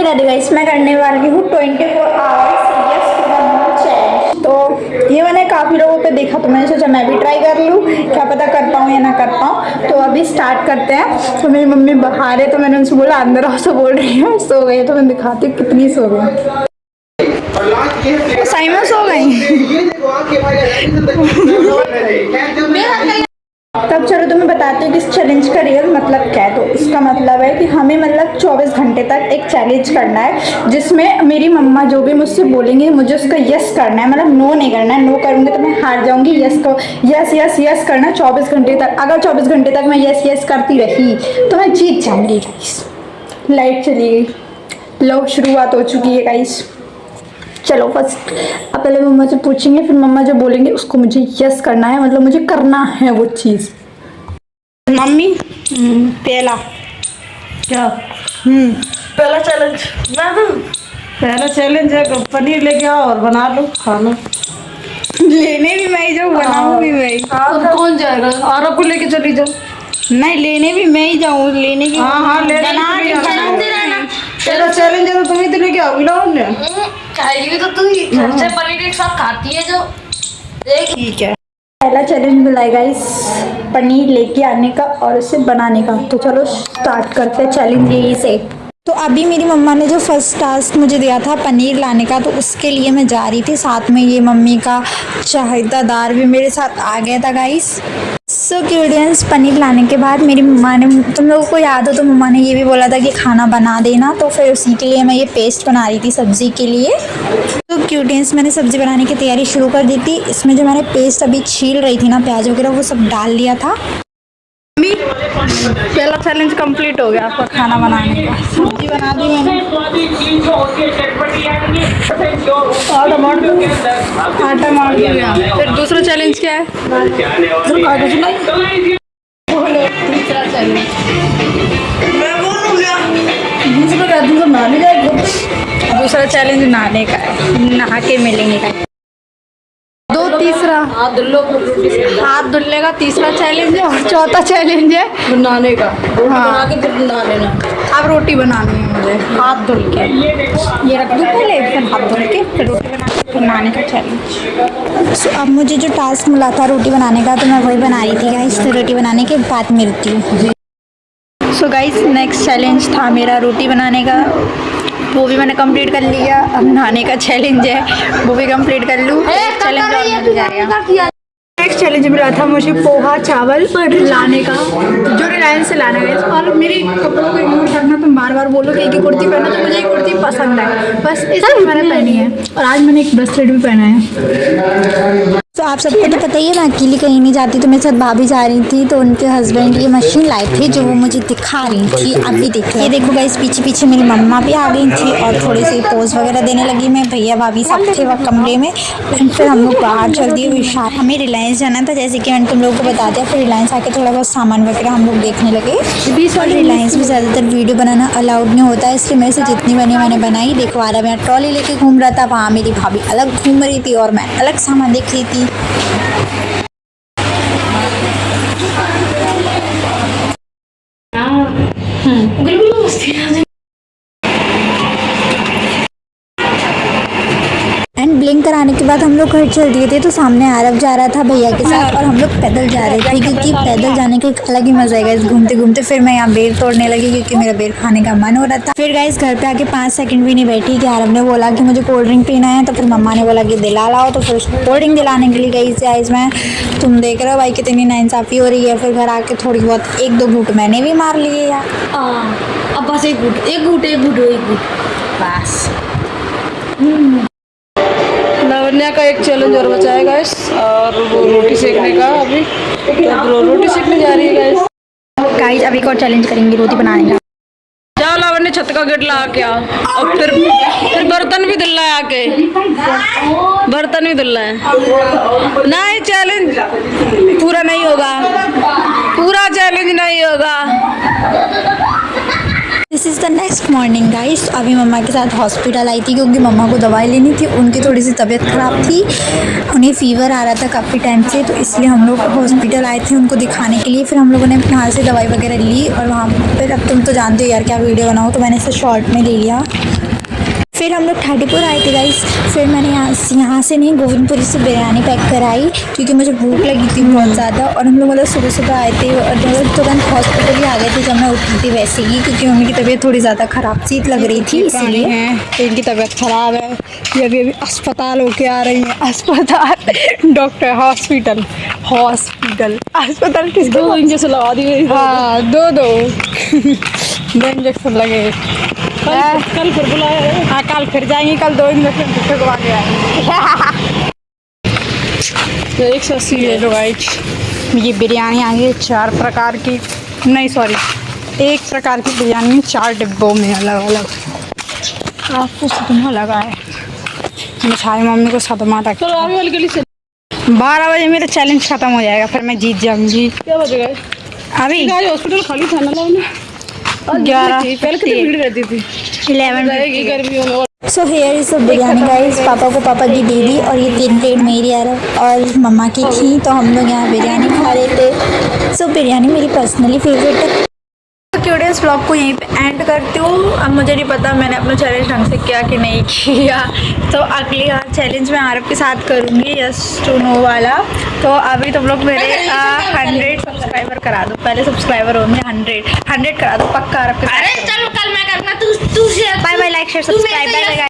Radhe Radhe guys, मैं करने वाली हूँ 24 hours yes to the moon challenge. तो ये मैंने काफ़ी लोगों पे देखा तो मैंने सोचा मैं भी ट्राई कर लूँ, क्या पता कर पाऊँ या ना कर पाऊँ। तो अभी स्टार्ट करते हैं। तो मेरी मम्मी बाहर है तो मैंने उनसे बोला अंदर आओ, सो बोल रही है सो गई। तो मैं दिखाती हूँ कितनी सो गई। साइमन सो गई। तब चलो तो मैं बताती हूँ कि इस चैलेंज का रियल मतलब क्या है। तो इसका मतलब है कि हमें मतलब 24 घंटे तक एक चैलेंज करना है जिसमें मेरी मम्मा जो भी मुझसे बोलेंगे मुझे उसका यस करना है, मतलब नो नहीं करना है। नो करूँगी तो मैं हार जाऊँगी। यस को यस यस यस करना 24 घंटे तक। अगर 24 घंटे तक मैं यस यस करती रही तो मैं जीत जाऊँगी गाइस। लाइट चली गई, लो शुरुआत हो चुकी है गाइस। चलो फर्स्ट अब पहले मम्मा से पूछेंगे, फिर मम्मा जो बोलेंगे उसको मुझे यस करना है, मतलब मुझे करना है वो चीज़। मम्मी पहला क्या पहला चैलेंज मैं दूं? पहला चैलेंज है कि पनीर लेके आओ और बना लो, खा लो। लेने भी मैं ही जाऊँ, बनाऊँ भी मैं ही। तो कौन जाएगा? औरों को लेके चली जाओ। नहीं, लेने भी मैं ही जाऊँ, लेने की हाँ ले तेरा चैलेंज है तो तुम ही तो लेके आओगी ना। खाएगी भी तो तू ही घर से पनीर एक साथ खाती है जो देख। ठीक है। पहला चैलेंज मिला है गाइस पनीर लेके आने का और उसे बनाने का। तो चलो स्टार्ट करते हैं चैलेंज यही से। तो अभी मेरी मम्मा ने जो फर्स्ट टास्क मुझे दिया था पनीर लाने का, तो उसके लिए मैं जा रही थी। साथ में ये मम्मी का चाहतादार भी मेरे साथ आ गया था गाइस। सो क्यूडियंस, पनीर लाने के बाद मेरी मम्मा ने, तुम लोगों को याद हो तो मम्मा ने ये भी बोला था कि खाना बना देना, तो फिर उसी के लिए मैं ये पेस्ट बना रही थी सब्ज़ी के लिए। तो क्यूडियंस, मैंने सब्ज़ी बनाने की तैयारी शुरू कर दी थी। इसमें जो मैंने पेस्ट अभी छील रही थी ना प्याज वगैरह, वो सब डाल लिया था। पहला चैलेंज कंप्लीट हो गया आपका खाना बनाने का। सब्जी बना दी मैंने। आटा मार दिया। फिर दूसरा चैलेंज क्या है? तीसरा चैलेंज मैं बोलूँगा। दूसरा क्या? दूसरा नहाने जाएगा। दूसरा चैलेंज नहाने का है, नहा के मिलेंगे का। दो तीसरा हाथ धुलने का तीसरा चैलेंज है और चौथा चैलेंज है बनाने का। हाँ, बना के फिर बना लेना। अब रोटी बनानी है मुझे हाथ धुल के। ये रख दूँ पहले, फिर हाथ धुल के फिर रोटी बना के फिर बनाने का चैलेंज। सो अब मुझे जो टास्क मिला था रोटी बनाने का, तो मैं वही बना रही थी गाइस। तो रोटी बनाने के बाद मिलती हूँ। सो गाइस, नेक्स्ट चैलेंज था मेरा रोटी बनाने का, वो भी मैंने कंप्लीट कर लिया। अब नहाने का चैलेंज है, वो भी कंप्लीट कर लूँ। चैलेंज और मिल जाएगा। नेक्स्ट चैलेंज मिला था मुझे पोहा चावल पर लाने का, जो रिलायंस से लाना है। और मेरे कपड़ों को इग्नोर करना, तुम बार बार बोलो कि एक ही कुर्ती पहना, तो मुझे ये कुर्ती पसंद है, बस इसलिए मैंने पहनी है। और आज मैंने एक ब्रेसलेट भी पहना है। तो आप सबको तो पता ही है मैं अकेली कहीं नहीं जाती, तो मेरे साथ भाभी जा रही थी। तो उनके हस्बैंड ये मशीन लाए थे जो वो मुझे दिखा रही थी। अभी देखो, ये देखो गाइस, पीछे पीछे मेरी मम्मा भी आ गई थी और थोड़ी सी पोज वगैरह देने लगी। मैं भैया भाभी सब थे वह कमरे में। फिर हम लोग बाहर चल दिए विशाल। हमें रिलायंस जाना था, जैसे कि मैंने तुम लोगों को बता दिया। फिर रिलायंस आके थोड़ा बहुत सामान वगैरह हम लोग देखने लगे। और रिलायंस में ज़्यादातर वीडियो बनाना अलाउड नहीं होता है, इसलिए मेरे से जितनी बनी मैंने बनाई। देखो आ रहा, मैं ट्रॉली लेके घूम रहा था, वहाँ मेरी भाभी अलग घूम रही थी और मैं अलग सामान देख रही थी। एंड ब्लिंक कराने के बाद हम लोग घर चल दिए थे। तो सामने आरव जा रहा था भैया के साथ और हम लोग पैदल जा रहे थे, क्योंकि पैदल जाने का एक अलग ही मजा आएगा इस घूमते घूमते। फिर मैं यहाँ बेर तोड़ने लगी क्योंकि मेरा बेर खाने का मन हो रहा था। फिर गाइस घर पे आके 5 सेकंड भी नहीं बैठी कि आरव ने बोला कि मुझे कोल्ड ड्रिंक पीना है, तो फिर मम्मा ने बोला कि दिला लाओ। तो फिर उसको कोल्ड ड्रिंक दिलाने के लिए गई गाइस मैं। तुम देख रहे हो भाई कितनी नाइंसाफी हो रही है। फिर घर आके थोड़ी बहुत 1-2 घूंट मैंने भी मार लिए यार। अब बस एक घूट बस। लावण्या का एक चैलेंज और बचा है गाइस, और वो रोटी सेकने का। अभी तो रोटी सेकने जा रही है गाइस अब एक और चैलेंज करेंगे रोटी बनाने का। जाओ लावण्य छत का गेट लगा के आओ। और फिर बर्तन भी धुलना है आके, बर्तन भी धुलना है। नहीं चैलेंज पूरा नहीं होगा, पूरा चैलेंज नहीं होगा। This is the next morning guys. अभी मम्मा के साथ हॉस्पिटल आई थी क्योंकि मम्मा को दवाई लेनी थी। उनकी थोड़ी सी तबीयत ख़राब थी, उन्हें फ़ीवर आ रहा था काफ़ी टाइम से, तो इसलिए हम लोग हॉस्पिटल आए थे उनको दिखाने के लिए। फिर हम लोगों ने वहाँ से दवाई वगैरह ली और वहाँ पर, अब तुम तो जानते हो यार क्या वीडियो बनाओ, तो मैंने इसे शॉर्ट में ले लिया। फिर हम लोग थाटीपुर आए थे गाइस। फिर मैंने यहाँ से नहीं, गोविंदपुरी से बिरयानी पैक कराई क्योंकि मुझे भूख लगी थी बहुत ज़्यादा। और हम लोग मतलब सुबह सुबह आए थे और मतलब तुरंत हॉस्पिटल ही आ गए थे जब मैं उठी थी वैसे ही, क्योंकि मम्मी की तबीयत थोड़ी ज़्यादा ख़राब सी लग रही थी इसलिए। है इनकी तबीयत ख़राब है, ये अभी अस्पताल होके आ रही है। अस्पताल डॉक्टर हॉस्पिटल अस्पताल किसको? 2 इंजेक्शन लगा दिए। हाँ 2 इंजेक्शन लगे। कल फिर बुलाया। हाँ कल फिर जाएंगे, कल 2 इंजेक्शन लगवा के आएंगे। तो 180 ले लो गाइस। ये बिरयानी आई है 4 प्रकार की, नहीं सॉरी 1 प्रकार की बिरयानी 4 डिब्बों में अलग अलग। आपको सदमा लगा है, मिठाई मम्मी को सदमा लगा। चलो आगे वाली गली से 12 बजे मेरा चैलेंज खत्म हो जाएगा, फिर मैं जीत जाऊंगी। क्या बजेगा अभी? हॉस्पिटल खाली था ना, 11 पहले कितनी भीड़ रहती थी। 11 गर्मियों में। So here is biryani guys. पापा को पापा की दे दी और ये 3 प्लेट मेरी और मम्मा की थी, तो हम लोग यहाँ बिरयानी खा रहे थे। सो बिरयानी मेरी पर्सनली फेवरेट है। क्यूडियस ब्लॉग को यहीं पे एंड करती हूँ। अब मुझे नहीं पता मैंने अपना चैलेंज ढंग से किया कि नहीं किया, तो अगली चैलेंज मैं आरब के साथ करूँगी, यस टू नो वाला। तो अभी तुम लोग मेरे 100 सब्सक्राइबर करा दो, पहले सब्सक्राइबर होंगे 100 करा दो पक्का आरब के साथ। अरे चलो कल मैं करना, तू bye bye, like share subscribe.